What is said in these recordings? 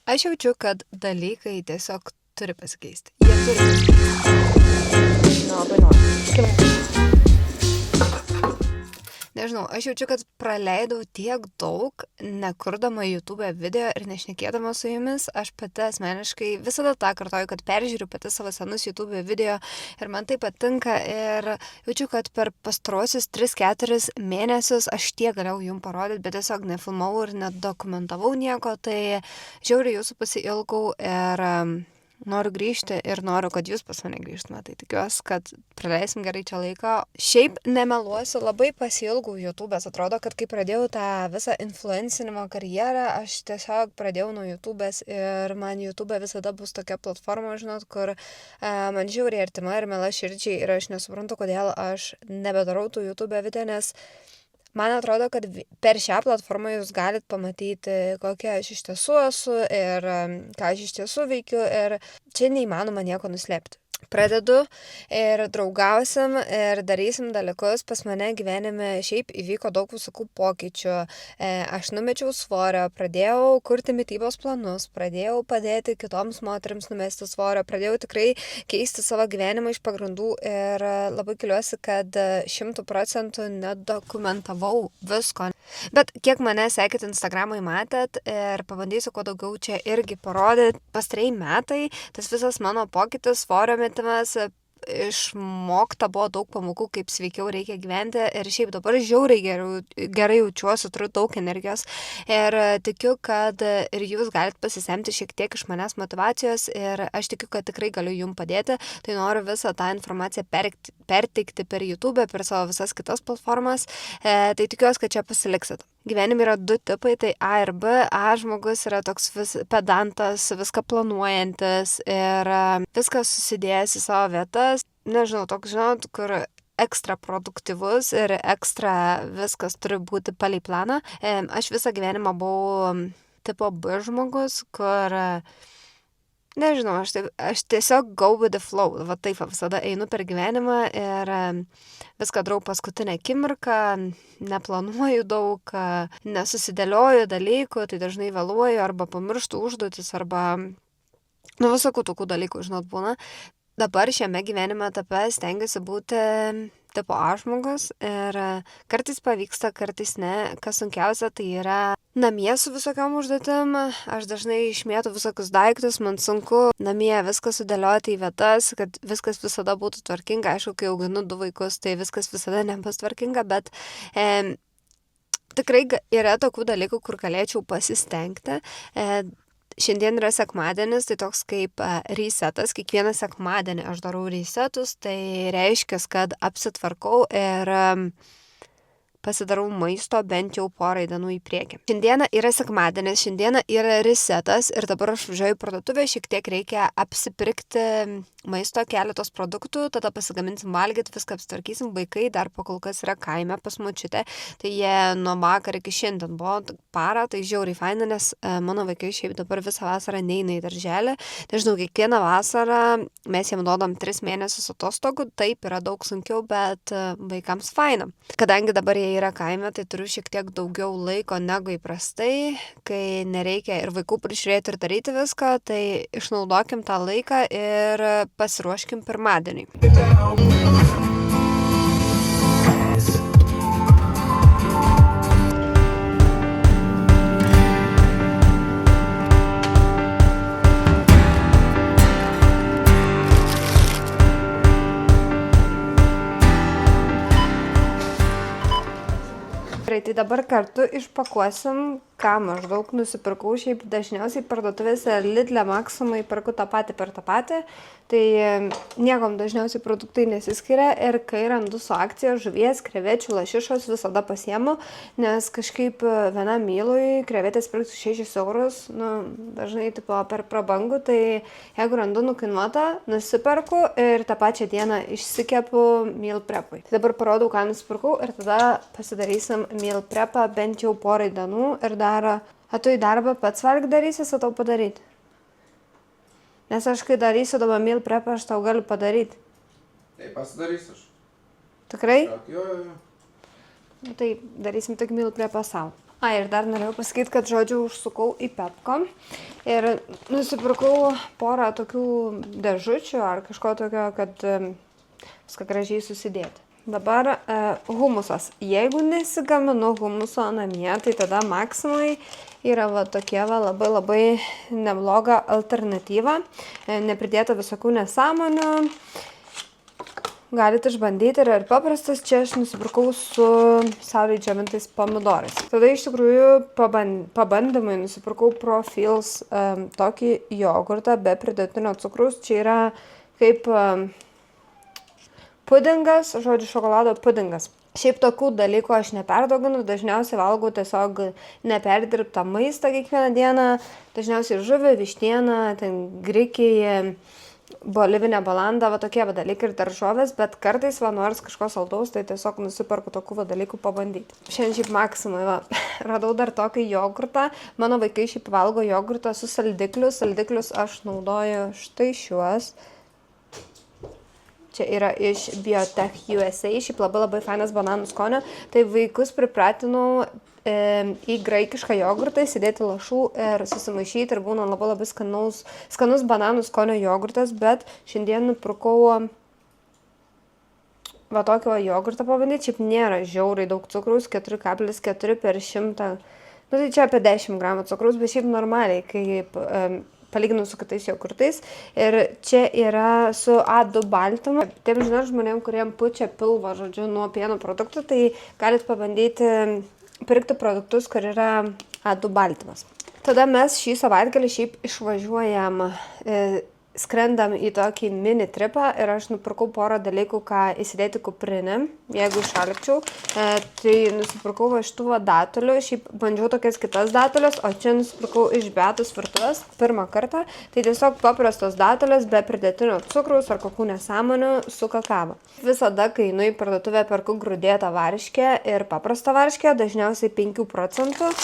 Aš jaučiu, kad dalykai tiesiog turi pasikeisti. Jie turi pasikeisti. Labai noriu. Nežinau, aš jaučiu, kad praleidau tiek daug, nekurdama YouTube video ir nešnekėdama su jumis. Aš pati asmeniškai visada tą kartoju, kad peržiūriu pati savo senus YouTube video ir man tai patinka ir jaučiu, kad per pastarosius 3-4 mėnesius aš tiek galėjau jums parodyti, bet tiesiog nefilmavau ir nedokumentavau nieko, tai žiauriai jūsų pasiilgau ir noriu grįžti ir noriu, kad jūs pas mane grįžtumėte. Tai tikiuosi, kad praleisim gerai čia laiką. Šiaip nemeluosiu, labai pasiilgau YouTube'as. Atrodo, kad kai pradėjau tą visą influencinimo karjerą, aš tiesiog pradėjau nuo YouTube'as ir man YouTube visada bus tokia platforma, žinot, kur man žiauriai artima ir miela širdžiai ir aš nesuprantu, kodėl aš nebedarau tų YouTube video, nes man atrodo, kad per šią platformą jūs galit pamatyti, kokia aš iš tiesų esu ir ką aš iš tiesų veikiu ir čia neįmanoma nieko nuslėpti. Pradedu ir draugausim ir darysim dalykus. Pas mane gyvenime šiaip įvyko daug visokių pokyčių. Aš numečiau svorio, pradėjau kurti mitybos planus, pradėjau padėti kitoms moterims numesti svorio, pradėjau tikrai keisti savo gyvenimą iš pagrindų ir labai keliuosi, kad 100% nedokumentavau visko. Bet kiek mane sekit Instagram'ai matėt ir pabandysiu kuo daugiau čia irgi parodyti. Pastarieji metai, tas visas mano pokytis, svorio metimas, išmokta buvo daug pamokų, kaip sveikiau reikia gyventi ir šiaip dabar žiauriai gerai jaučiuosi, turiu daug energijos ir tikiu, kad ir jūs galite pasisemti šiek tiek iš manęs motyvacijos ir aš tikiu, kad tikrai galiu jums padėti, tai noriu visą tą informaciją perteikti per YouTube, per savo visas kitas platformas, tai tikiuosi, kad čia pasiliksit. Gyvenime yra 2 tipai, tai A ir B. A žmogus yra toks pedantas, viską planuojantis ir viskas susidėjęs į savo vietas. Nežinau, toks, žinot, kur ekstra produktyvus ir ekstra viskas turi būti palei planą. Aš visą gyvenimą buvau tipo B žmogus, kur nežinau, aš tiesiog go with the flow, va taip visada einu per gyvenimą ir viską darau paskutinę akimirką, neplanuoju daug, nesusidėlioju dalykų, tai dažnai vėluoju arba pamirštu užduotis arba visokių tokių dalykų, žinot, būna. Dabar šiame gyvenime etape stengiuosi būti tipo A žmogus ir kartais pavyksta, kartais ne. Kas sunkiausia, tai yra namie su visokiom užduotim. Aš dažnai išmėtu visokius daiktus, man sunku namie viską sudėlioti į vietas, kad viskas visada būtų tvarkinga. Aišku, kai auginu 2 vaikus, tai viskas visada nebus tvarkinga, bet tikrai yra tokių dalykų, kur galėčiau pasistengti. Šiandien yra sekmadienis, tai toks kaip resetas. Kiekvieną sekmadienį aš darau resetus, tai reiškia, kad apsitvarkau ir pasidarau maisto bent jau porai dienų į priekį. Šiandieną yra sekmadienis, šiandieną yra resetas ir dabar aš važiuoju į parduotuvę, šiek tiek reikia apsipirkti maisto, keletos produktų, tada pasigaminsim valgyti, viską apsitvarkysim, vaikai dar pakol kas yra kaime pas močiutę, tai jie nuo vakar iki šiandien buvo parą, tai žiauriai faina, nes mano vaikai šiaip dabar visą vasarą neina į darželį, nežinau, kiekvieną vasarą mes jiem duodam 3 mėnesius atostogų, taip yra daug sunkiau, bet vaikams faina. Kadangi dabar jie yra kaime, tai turiu šiek tiek daugiau laiko negu įprastai, kai nereikia ir vaikų prižiūrėti ir daryti viską, tai išnaudokim tą laiką ir pasiruoškim pirmadieniui. Tai dabar kartu išpakuosim, ką maždaug nusipirkau. Šiaip dažniausiai parduotuvėse Lidl, Maximai perku tą patį per tą patį, tai niekam dažniausiai produktai nesiskiria ir kai randu su akcija žuvies, krevečių, lašišos visada pasiemu, nes kažkaip vienam mylui krevetės pirkti 6 eurus, dažnai tipo per prabangų, tai jeigu randu nukainuotą, nusiperku ir tą pačią dieną išsikepu meal prepui. Tai dabar parodau, ką nusipirkau ir tada pasidarysim meal prepą bent jau porai dienų ir dar, tu į darbą pats valg darysis, tau padaryti? Nes aš kai darysiu dabar meal prepą, aš tau galiu padaryti. Tai pasidarysiu aš. Tikrai? Jo. Tai darysim tik meal prepą savo. Ir dar norėjau pasakyti, kad, žodžiu, užsukau į Pepko ir nusipirkau porą tokių dėžučių ar kažko tokio, kad viską gražiai susidėti. Dabar humusas. Jeigu nesigaminu humuso namie, tai tada Maksimai yra va tokie va labai nebloga alternatyva. Nepridėta visokių nesąmonių. Galite išbandyti ir paprastas. Čia aš nusipirkau su saulėje džiovintais pomidorais. Tada iš tikrųjų pabandymui nusipirkau Profils tokį jogurtą be pridėtinio cukraus. Čia yra kaip pudingas, žodžiu, šokolado pudingas. Šiaip tokių dalykų aš neperdauginu, dažniausiai valgau tiesiog neperdirbtą maistą kiekvieną dieną, dažniausiai žuvį, vištieną, ten grikiai, bolivinė balanda, va tokie va dalykai ir daržovės, bet kartais va nors kažko saldaus, tai tiesiog nusiperku tokių va dalykų pabandyti. Šiandien šiaip Maksimai va, radau dar tokį jogurtą, mano vaikai šiaip valgo jogurtą su saldikliu, saldiklius aš naudoju štai šiuos. Čia yra iš Biotech USA, šiaip labai fainas bananų skonio. Tai vaikus pripratinau į graikišką jogurtą, įsidėti lašų ir susimaišyti ir būna labai skanus bananų skonio jogurtas, bet šiandien nupirkau va tokio jogurtą pabandyti, šiaip nėra žiauriai daug cukraus, 4,4 per 100, nu tai čia apie 10 gramų cukraus, bet šiaip normaliai, kaip palyginau su kitais jogurtais. Ir čia yra su A2 baltymu. Tiem žmonėm, kuriem pučia pilvą, žodžiu, nuo pieno produktų, tai galit pabandyti pirkti produktus, kur yra A2 baltymas. Tada mes šį savaitgalį šiaip išvažiuojam, skrendam į tokį mini tripą ir aš nupirkau porą dalykų, ką įsidėti kuprinę, jeigu šalkčiau. Tai nusipirkau va šitų datulių, šiaip bandžiau tokias kitas datulės, o čia nusipirkau iš Beatos virtuvės pirmą kartą. Tai tiesiog paprastos datulės be pridėtinio cukraus ar kokių nesąmonių su kakava. Visada, kai einu į parduotuvę, perku grūdėtą varškę ir paprastą varškę, dažniausiai 5%.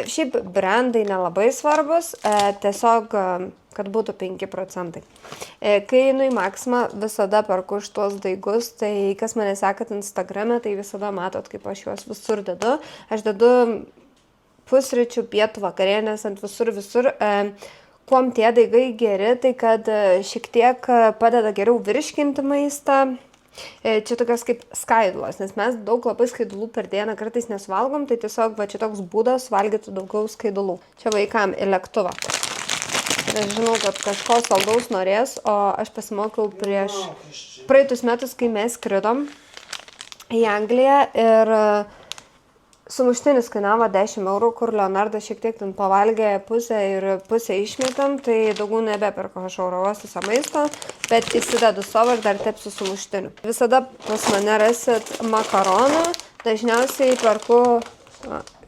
Šiaip brandai nelabai svarbus, tiesiog kad būtų 5%. Kai einu į Maksimą, visada perku šitos daigus, tai kas mane sekat Instagrame, tai visada matot, kaip aš juos visur dedu. Aš dedu pusryčių, pietų, vakarienės ant visur. Kuom tie daigai geri, tai kad šiek tiek padeda geriau virškinti maistą. Čia tokios kaip skaidulos, nes mes daug labai skaidulų per dieną kartais nesuvalgom, tai tiesiog va čia toks būdas valgyti daugiau skaidulų. Čia vaikam į lėktuvą. Aš žinau, kad kažko saldaus norės, o aš pasimokiau prieš praeitus metus, kai mes skridom į Angliją ir sumuštinis kainavo 10 eurų, kur Leonardas šiek tiek ten pavalgė pusę ir pusę išmetam, tai daugiau nebeperku aš oro uostuose maisto, bet įsidedu savo ir dar tepsiu sumuštiniu. Visada pas mane rasit makaronų, dažniausiai perku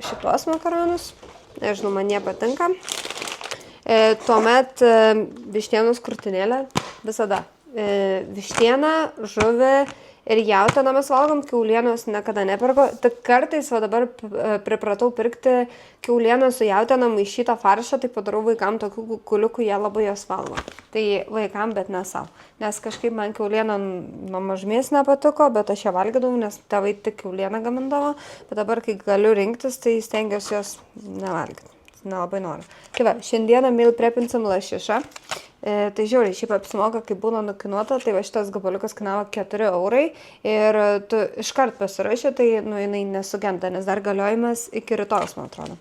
šitos makaronus, nežinau, man jie patinka. Tuomet vištienos krūtinėlė, visada. Vištieną, žuvį ir jautieną mes valgom, kiaulienos niekada neperku. Tik kartais, va dabar pripratau pirkti kiaulieną su jautiena maišytą faršą, tai padarau vaikam tokių kukuliukų, jie labai jos valgo. Tai vaikam, bet ne savo. Nes kažkaip man kiauliena nuo mažmės nepatiko, bet aš ją valgydavau, nes tėvai tik kiaulieną gamindavo. Bet dabar, kai galiu rinktis, tai stengiuosi jos nevalgyti. Nelabai noriu. Tai va, šiandieną meal prepinsim lašišą. Tai žiauriai, šiaip apsimoka, kai būna nukinuota, tai va šitas gabaliukas kainavo 4 eurai ir tu iškart pasirašė, tai jinai nesugenda, nes dar galiojimas iki rytojus, man atrodo.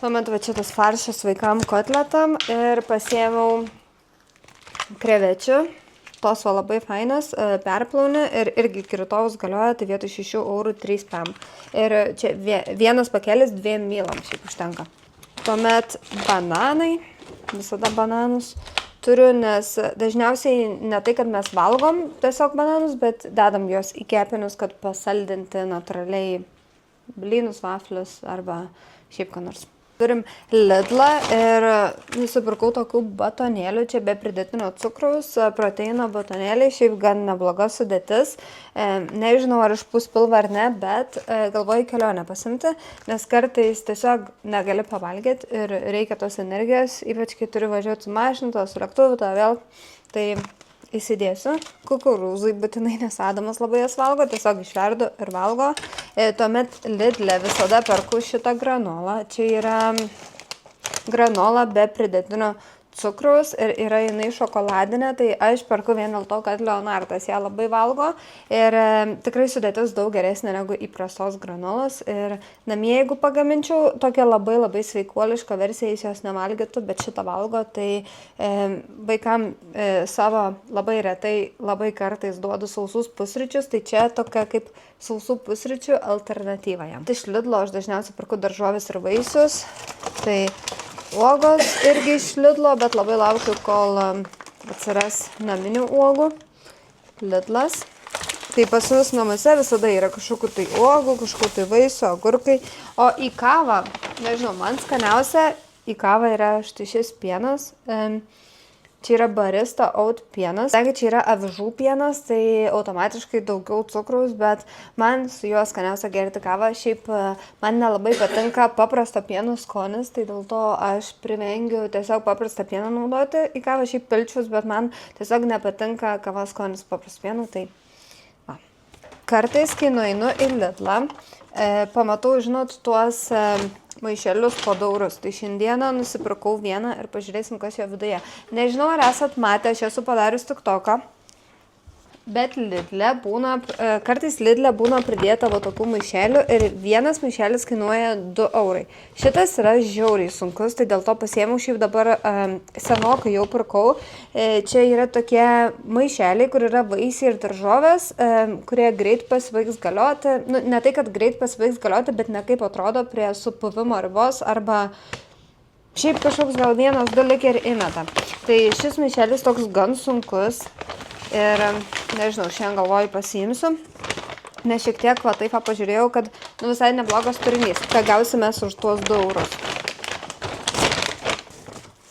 Tuomet va čia tas faršas vaikam kotletam ir pasiėmiau krevečių. Tos va labai fainas, perplauni ir irgi iki rytojus galioja, tai vietoj 6 eurų 3 pam. Ir čia vienas pakelis 2 mylam šiaip užtenka. Tuomet bananai, visada bananus turiu, nes dažniausiai ne tai, kad mes valgom tiesiog bananus, bet dedam juos į kepinius, kad pasaldinti natūraliai blynus, vaflius arba šiaip ką nors. Turim Lidlą ir nusipirkau tokių batonėlių, čia be pridėtinio cukraus, proteino batonėliai, šiaip gan nebloga sudėtis. Nežinau, ar išpūs pilvą ar ne, bet galvoju kelionę pasimti, nes kartais tiesiog negali pavalgyti ir reikia tos energijos, ypač kai turi važiuoti su mašinu, su lėktuvu, vėl. Tai įsidėsiu. Kukurūzai būtinai nesadamas labai jas valgo, tiesiog išverdu ir valgo. Tuomet Lidle visada perku šitą granolą. Čia yra granola be pridėtinio cukraus ir yra jinai šokoladinė, tai aš perku vien dėl to, kad Leonardas ją labai valgo ir tikrai sudėtis daug geresnė negu įprastos granolos ir namie, jeigu pagaminčiau tokią labai sveikuolišką versiją, jis jos nevalgytų, bet šitą valgo, tai vaikam savo labai retai, labai kartais duodu sausus pusryčius, tai čia tokia kaip sausų pusryčių alternatyva jam. Iš Lidlo aš dažniausiai perku daržovės ir vaisius, tai uogos irgi iš Lidlo, bet labai laukiu, kol atsiras naminių uogų. Lidlas. Tai pas mus namuose visada yra kažkokių tai uogų, kažkokių tai vaisių, agurkai. O į kavą, nežinau, man skaniausia į kavą yra štai šis pienas. Čia yra barista oat pienas. Kadangi čia yra avižų pienas, tai automatiškai daugiau cukraus, bet man su juo skaniausia gerti kavą. Šiaip man nelabai patinka paprasto pieno skonis, tai dėl to aš privengiu tiesiog paprastą pieną naudoti į kavą, šiaip pilčius, bet man tiesiog nepatinka kavos skonis paprasto pieno, tai va. Kartais, kai nueinu į Lidlą, pamatau, žinot, tuos maišelius po daurus. Tai šiandieną nusipirkau vieną ir pažiūrėsim, kas jo viduje. Nežinau, ar esat matę, aš esu padarius TikToką, bet Lidle būna, kartais Lidle būna pridėta va tokių maišelių ir vienas maišelis kainuoja 2 eurai. Šitas yra žiauriai sunkus, tai dėl to pasiėmiau, šiaip dabar senokai jau pirkau. Čia yra tokie maišeliai, kur yra vaisiai ir daržovės, kurie greit pasibaigs galioti. Nu, ne tai, kad greit pasibaigs galioti, bet ne kaip atrodo prie supuvimo ribos arba šiaip kažkoks gal 1-2 likę ir įmeta. Tai šis maišelis toks gan sunkus. Ir, nežinau, šiandien galvoju pasiimsiu, nes šiek tiek va taip pažiūrėjau, kad visai neblogas turinys. Ką gausime už tuos 2 eurus.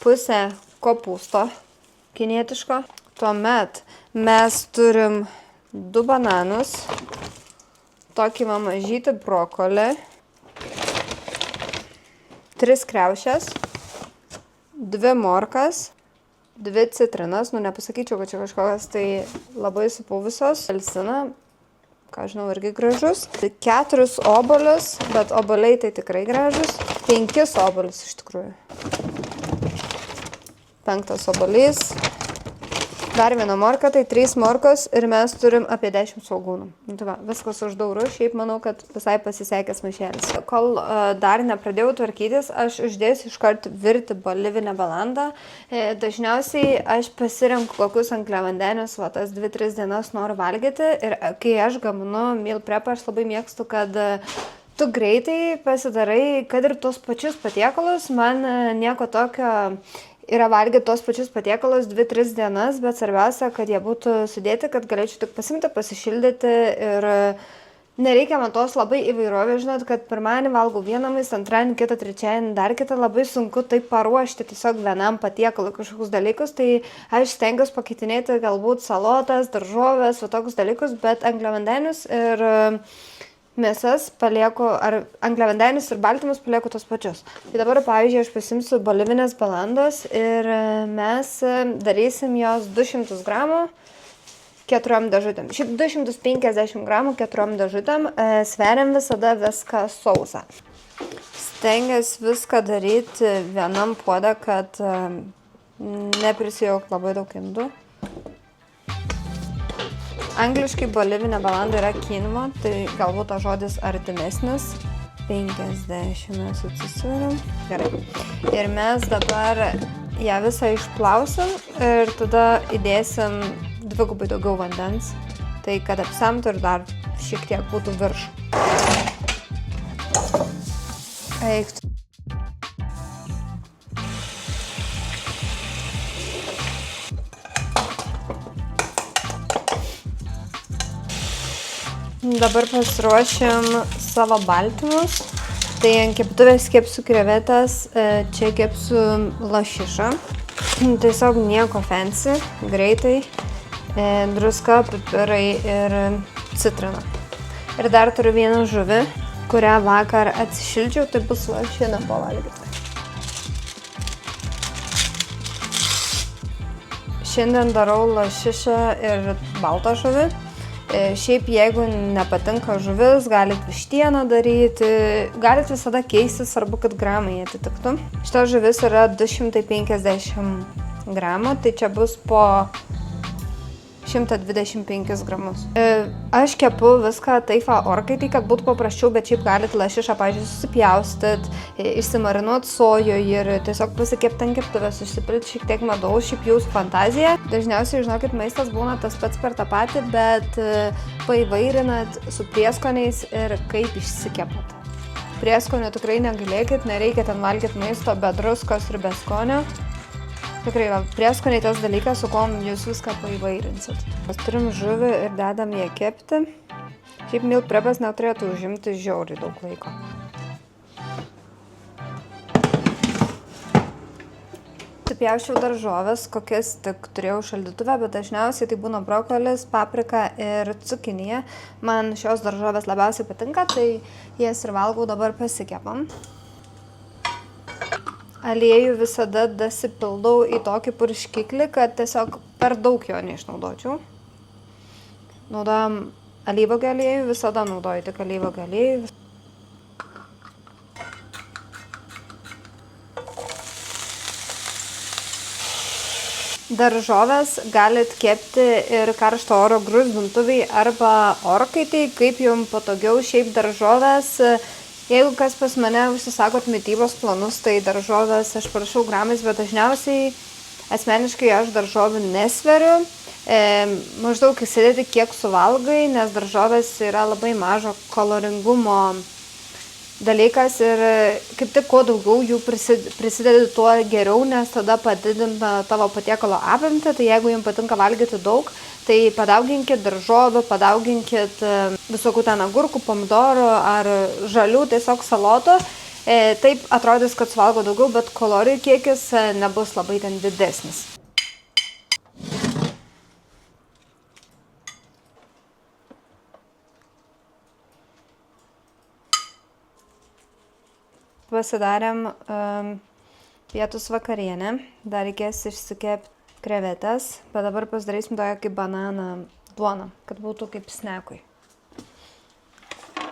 Pusę kopūsto kinietiško. Tuomet mes turim 2 bananus, tokį mažytį brokolį, 3 kriaušes, 2 morkas, 2 citrinas, nu nepasakyčiau, kad čia kažkokios tai labai supuvusios. Apelsiną, ką žinau, irgi gražus. 4 obuolius, bet obuoliai tai tikrai gražus. 5 obuolius iš tikrųjų. 5 obuolys. Dar 1 morka, tai 3 morkos ir mes turim apie 10 svogūnų. Nu, tai va, viskas už 2 eurų, šiaip manau, kad visai pasisekęs maišelis. Kol dar nepradėjau tvarkytis, aš uždėsiu iškart virti bolivinę balandą. Dažniausiai aš pasirenku kokius angliavandenius, va tas 2-3 dienas noriu valgyti ir kai aš gaminu meal prep, aš labai mėgstu, kad tu greitai pasidarai, kad ir tos pačius patiekalus, man nieko tokio yra valgyti tos pačius patiekalus 2-3 dienas, bet svarbiausia, kad jie būtų sudėti, kad galėčiau tik pasimti, pasišildyti ir nereikia man tos labai įvairovės, žinot, kad pirmadienį valgau vieną maistą, antradienį kitą, trečiadienį dar kitą, labai sunku taip paruošti tiesiog vienam patiekalui kažkokius dalykus, tai aš stengiuosi pakeitinėti galbūt salotas, daržovės, tokius dalykus, bet angliavandenius ir mėsas palieku, ar angliavandenius ir baltymus palieku tos pačius. Tai dabar, pavyzdžiui, aš pasimsiu bolivinės balandos ir mes darysim jos 200 gramų 4 dėžutėm. Šiaip 250 gramų 4 dėžutėm, sveriam visada viską sausą. Stengiuosi viską daryti vienam puode, kad neprisijaukt labai daug indų. Angliškai bolivinė balanda yra quinoa, tai galbūt tas žodis artimesnis. 50 mes atsisveriam. Gerai. Ir mes dabar ją visą išplausim ir tada įdėsim 2 gubai daugiau vandens. Tai kad apsemtų ir dar šiek tiek būtų virš. Eik. Dabar pasiruošiam savo baltymus. Tai ant keptuvės kepsiu krevetes, čia kepsiu lašišą. Tiesiog nieko fancy, greitai. Druska, pipirai ir citrina. Ir dar turiu vieną žuvį, kurią vakar atsišildžiau, tai bus lašiena pavalgyti. Šiandien darau lašišą ir baltą žuvį. Šiaip jeigu nepatinka žuvis, galit vištieną daryti, galit visada keisti, svarbu, kad gramai atitiktų. Šita žuvis yra 250 gramų, tai čia bus po 125 gramus. Aš kepu viską taip orkaitėj, kad būtų paprasčiau, bet šiaip galit lašišą, pavyzdžiui, susipjaustyt, išsimarinuot sojoj ir tiesiog pasikepti ant keptuvės, užsipilti šiek tiek medaus, šiaip jūsų fantazija. Dažniausiai, žinokit, maistas būna tas pats per tą patį, bet paįvairinat su prieskoniais ir kaip išsikepat. Prieskonių tikrai negalėkit, nereikia ten valgyti maisto be druskos ir be skonio. Tikrai, prieskoniai tas dalykas, su kuom jūs viską paįvairinsit. Mes turim žuvį ir dedam ją kepti. Šiaip meal prepas neturėtų užimti žiauriai daug laiko. Supjausčiau daržoves, kokias tik turėjau šaldytuve, bet dažniausiai tai būna brokolis, paprika ir cukinija. Man šios daržovės labiausiai patinka, tai jas ir valgau, dabar pasikepam. Aliejų visada dasipildau į tokį purškiklį, kad tiesiog per daug jo neišnaudočiau. Naudojam alyvuogių aliejų, visada naudoju tik alyvuogių aliejų. Daržoves galit kepti ir karšto oro gruzdintuvėj arba orkaitėj, kaip jums patogiau. Šiaip daržoves, jeigu kas pas mane užsisakot mitybos planus, tai daržovės aš prašau gramais, bet dažniausiai asmeniškai aš daržovių nesveriu. Maždaug įsidėti kiek suvalgai, nes daržovės yra labai mažo kaloringumo dalykas ir kaip tik kuo daugiau jų prisidedi, tuo geriau, nes tada padidina tavo patiekalo apimtį. Tai jeigu jums patinka valgyti daug, tai padauginkit daržovių, padauginkit visokių ten agurkų, pomidorų ar žalių, tiesiog salotų. Taip atrodys, kad suvalgo daugiau, bet kalorijų kiekis nebus labai ten didesnis. Pasidarėm pietus vakarienę, dar reikės išsikepti krevetės, bet dabar pasidarysim tokią kaip bananą duoną, kad būtų kaip snekui.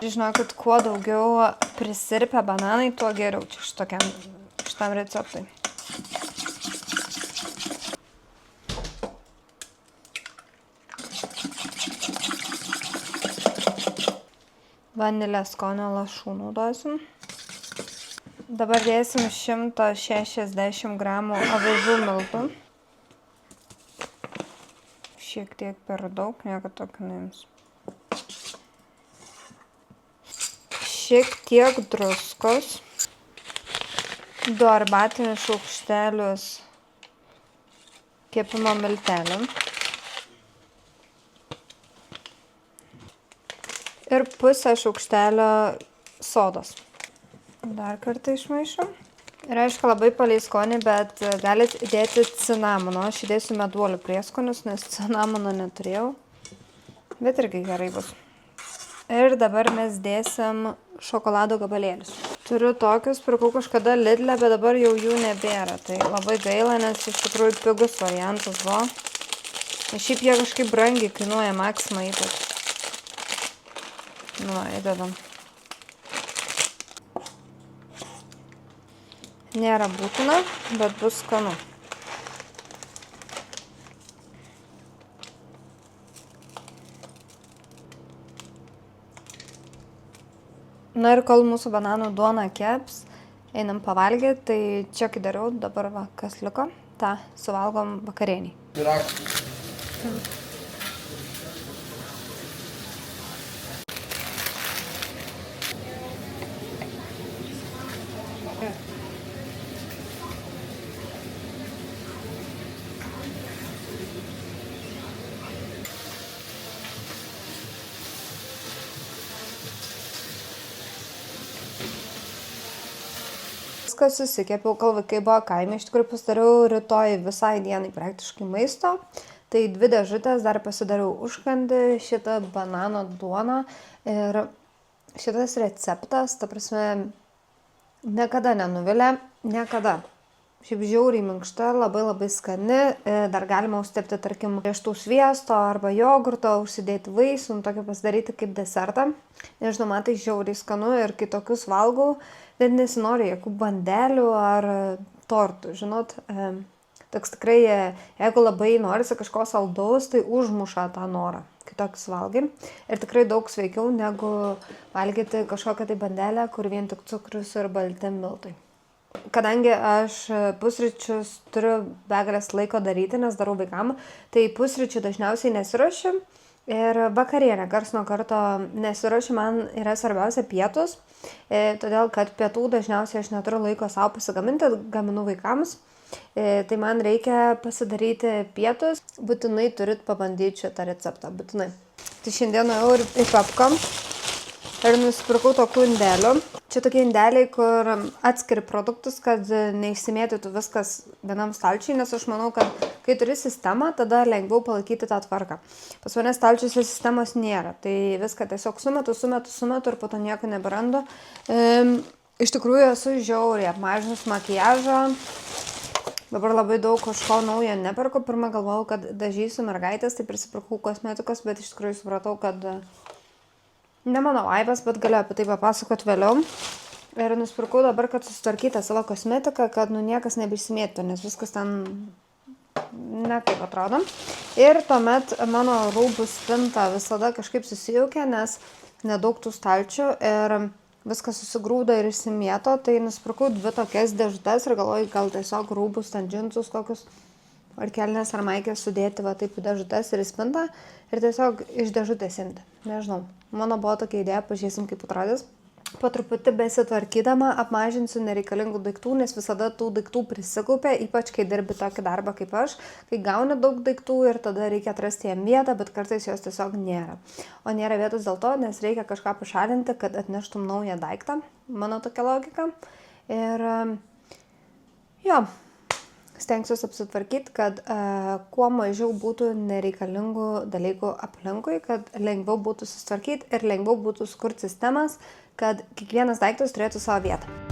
Žinokit, kuo daugiau prisirpę bananai, tuo geriau čia šitam receptui. Vanilės skonio lašų naudosim. Dabar dėsim 160 gramų avižų miltų. Šiek tiek per daug, nieko tokio neims. Šiek tiek druskos. 2 arbatinius šaukštelius kepimo miltelių. Ir pusę šaukštelio sodos. Dar kartą išmaišom. Ir aišku, labai palei skonį, bet galit įdėti cinamono. Aš įdėsiu meduolių prieskonius, nes cinamono neturėjau. Bet irgi gerai bus. Ir dabar mes dėsim šokolado gabalėlius. Turiu tokius, pirkau kažkada Lidle, bet dabar jau jų nebėra. Tai labai gaila, nes iš tikrųjų pigus variantas buvo. Šiaip jie kažkaip brangiai kainuoja, Maxima ypač. Nu, įdedam. Nėra būtina, bet bus skanu. Na ir kol mūsų bananų duona keps, einam pavalgyti, tai čia kai dariau, dabar va, kas liko, tą suvalgom vakarieniai. Viską susikepiau, kol vaikai buvo kaime, iš tikrųjų pasidariau rytoj visai dienai praktiškai maisto. Tai 2 dėžutės, dar pasidariau užkandį, šitą banano duoną ir šitas receptas, ta prasme, niekada nenuvilia, niekada. Šiaip žiauriai minkšta, labai skani, dar galima užtepti, tarkim, riešutų sviesto arba jogurto, užsidėti vaisių, tokį pasidaryti kaip desertą. Nežinau, man tai žiauriai skanu ir kai tokius valgau, net nesinori jokių bandelių ar tortų, žinot. Toks tikrai, jeigu labai norisi kažko saldaus, tai užmuša tą norą, kai tokius valgai. Ir tikrai daug sveikiau negu valgyti kažkokią tai bandelę, kur vien tik cukrus ir balti miltai. Kadangi aš pusryčius turiu begalės laiko daryti, nes darau vaikam, tai pusryčių dažniausiai nesiruošiu ir vakarienę karts nuo karto nesiruošiu, man yra svarbiausia pietus, todėl kad pietų dažniausiai aš neturiu laiko savo pasigaminti, gaminu vaikams, tai man reikia pasidaryti pietus, būtinai turit pabandyti šitą receptą, būtinai. Tai šiandien nuėjau ir į Pepką. Ir nusipirkau tokių indelių. Čia tokie indeliai, kur atskiri produktus, kad neišsimėtytų viskas vienam stalčiui, nes aš manau, kad kai turi sistemą, tada lengviau palaikyti tą tvarką. Pas mane stalčiuose sistemos nėra, tai viską tiesiog sumetu ir po to nieko neberandu. Iš tikrųjų esu žiauriai apmažinus makiažą. Dabar labai daug kažko naujo neperku. Pirmą galvojau, kad dažysiu mergaitės, tai prisipirkau kosmetikos, bet iš tikrųjų supratau, kad ne mano vaibas, bet galiu apie tai papasakot vėliau. Ir nusipirkau dabar, kad susitvarkytą savo kosmetiką, kad niekas nebeišsimėtų, nes viskas ten nekaip atrodo. Ir tuomet mano rūbų spinta visada kažkaip susijaukia, nes nedaug tų stalčių ir viskas susigrūda ir išsimėto. Tai nusipirkau 2 tokias dėžutes ir galvoju, gal tiesiog rūbus, ten džinsus kokius ar kelnes ar maikės sudėti va taip į dėžutes ir į spintą ir tiesiog iš dėžutės imti. Nežinau, mano buvo tokia idėja, pažiūrėsim kaip atrodys. Po truputį besitvarkydama apmažinsiu nereikalingų daiktų, nes visada tų daiktų prisikaupia, ypač kai dirbi tokį darbą kaip aš, kai gauni daug daiktų ir tada reikia atrasti jam vietą, bet kartais jos tiesiog nėra. O nėra vietos dėl to, nes reikia kažką pašalinti, kad atneštum naują daiktą, mano tokia logika. Ir jo, stengsiuosi apsitvarkyti, kad kuo mažiau būtų nereikalingų dalykų aplinkui, kad lengviau būtų susitvarkyti ir lengviau būtų sukurti sistemas, kad kiekvienas daiktas turėtų savo vietą.